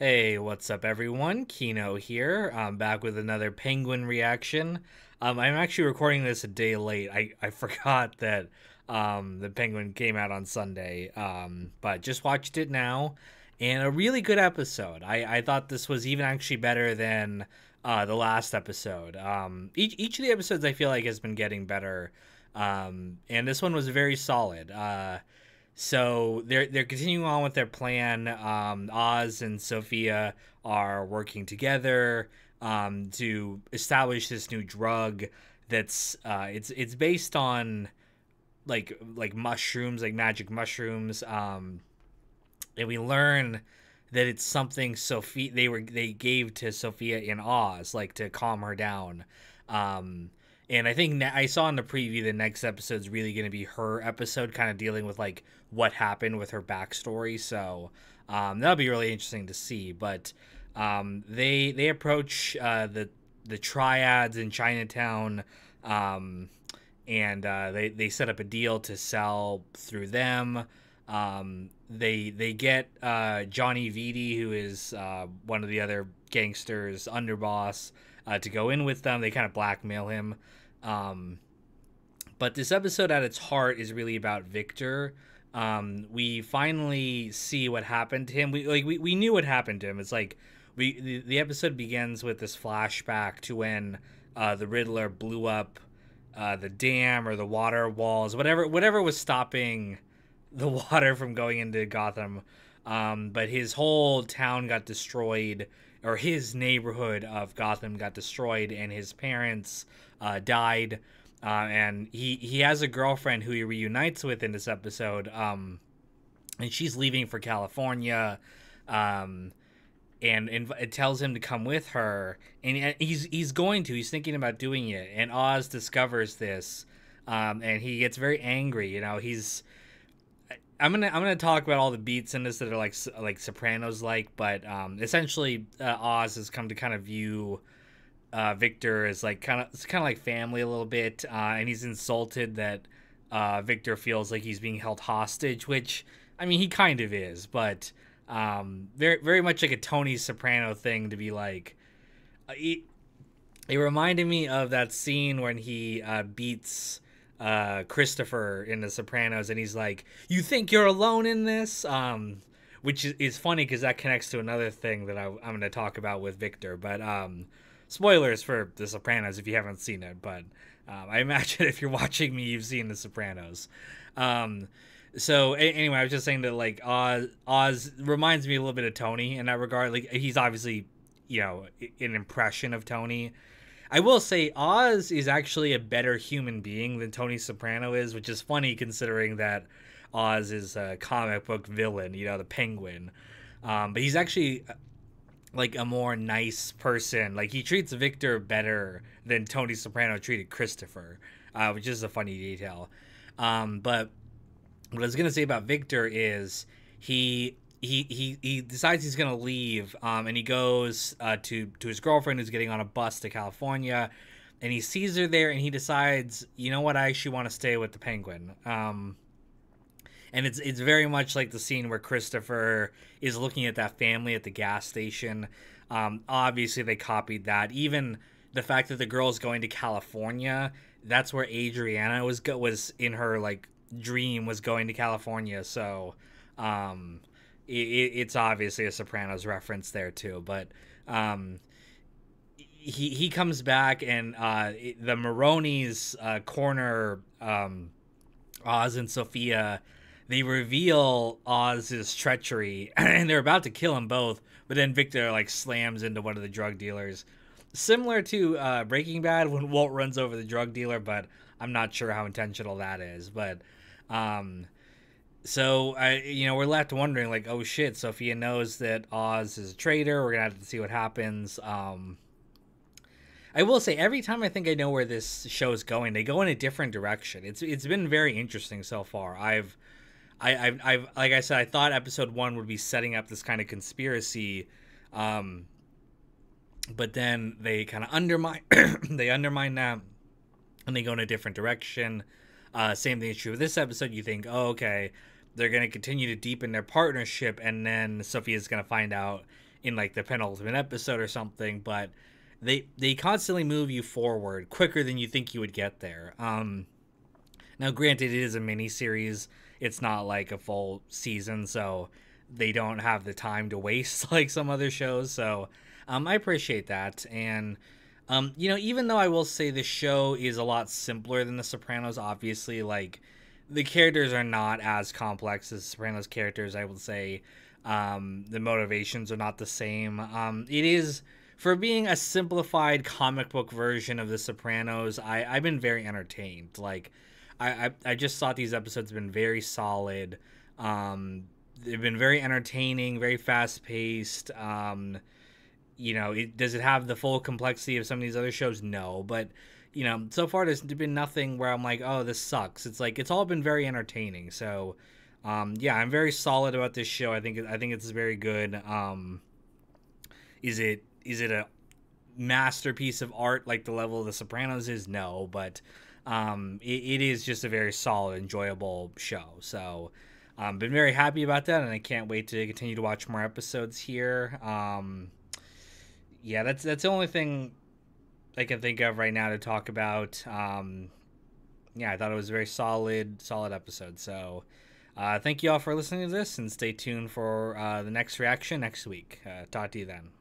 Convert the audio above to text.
Hey, what's up, everyone? Kino here. I'm back with another Penguin reaction. I'm actually recording this a day late. I forgot that the Penguin came out on Sunday, but just watched it now, and a really good episode. I thought this was even actually better than the last episode. Each of the episodes I feel like has been getting better, and this one was very solid. So they're continuing on with their plan. Oz and Sophia are working together to establish this new drug that's it's based on like mushrooms, like magic mushrooms. And we learn that it's something Sophia they gave to Sophia in Oz, like to calm her down. And I think I saw in the preview the next episode's really going to be her episode, kind of dealing with like what happened with her backstory. So that'll be really interesting to see. But they approach the triads in Chinatown, and they set up a deal to sell through them. They get Johnny Vitti, who is one of the other gangsters, underboss, to go in with them. They kind of blackmail him. But this episode at its heart is really about Victor. We finally see what happened to him. We knew what happened to him. It's like the episode begins with this flashback to when the Riddler blew up the dam or the water walls, whatever was stopping the water from going into Gotham. But his whole town got destroyed, or his neighborhood of Gotham got destroyed, and his parents died. And he has a girlfriend who he reunites with in this episode, and she's leaving for California, and it tells him to come with her, and he's thinking about doing it, and Oz discovers this, and he gets very angry. I'm gonna talk about all the beats in this that are like Sopranos but essentially Oz has come to kind of view Victor as like kind of like family a little bit, and he's insulted that Victor feels like he's being held hostage, which I mean he kind of is, but very much like a Tony Soprano thing to be like. It reminded me of that scene when he beats Christopher in The Sopranos, and he's like, "You think you're alone in this?" Which is funny because that connects to another thing that I'm going to talk about with Victor. But spoilers for The Sopranos if you haven't seen it. But I imagine if you're watching me, you've seen The Sopranos. So anyway, I was just saying that like Oz reminds me a little bit of Tony in that regard. Like he's obviously an impression of Tony. I will say Oz is actually a better human being than Tony Soprano is, which is funny considering that Oz is a comic book villain, the Penguin. But he's actually like a more nice person. Like he treats Victor better than Tony Soprano treated Christopher, which is a funny detail. But what I was gonna say about Victor is he decides he's gonna leave, and he goes to his girlfriend who's getting on a bus to California, and he sees her there, and he decides, you know what, I actually want to stay with the Penguin. And it's very much like the scene where Christopher is looking at that family at the gas station. Obviously they copied that. Even the fact that the girl's going to California, that's where Adriana was in her like dream, was going to California. So it's obviously a Sopranos reference there too. But he comes back, and the Maronis corner Oz and Sophia. They reveal Oz's treachery, and they're about to kill them both. But then Victor like slams into one of the drug dealers, similar to Breaking Bad when Walt runs over the drug dealer. But I'm not sure how intentional that is. But so we're left wondering like, oh shit, Sophia knows that Oz is a traitor. We're gonna have to see what happens. I will say, every time I think I know where this show is going, they go in a different direction. It's been very interesting so far. I've like I said, I thought episode 1 would be setting up this kind of conspiracy, but then they kind of undermine they undermine that, and they go in a different direction. Same thing is true with this episode. You think, oh, okay, they're going to continue to deepen their partnership, and then Sophia's going to find out in like the penultimate episode or something, but they constantly move you forward quicker than you think you would get there. Now, granted, it is a mini series; it's not like a full season, so they don't have the time to waste like some other shows. So, I appreciate that. And even though I will say the show is a lot simpler than The Sopranos, obviously, like the characters are not as complex as Sopranos characters. I would say the motivations are not the same. It is for being a simplified comic book version of The Sopranos. I've been very entertained. Like I just thought these episodes have been very solid. They've been very entertaining, very fast paced. Does it have the full complexity of some of these other shows? No, but so far there's been nothing where I'm like, oh, this sucks. It's like it's all been very entertaining. So, yeah, I'm very solid about this show. I think it's very good. Is it a masterpiece of art like the level of The Sopranos is? No, but it is just a very solid, enjoyable show. So, been very happy about that, and I can't wait to continue to watch more episodes here. Yeah, that's the only thing I can think of right now to talk about. Yeah, I thought it was a very solid episode. So, thank you all for listening to this, and stay tuned for the next reaction next week. Talk to you then.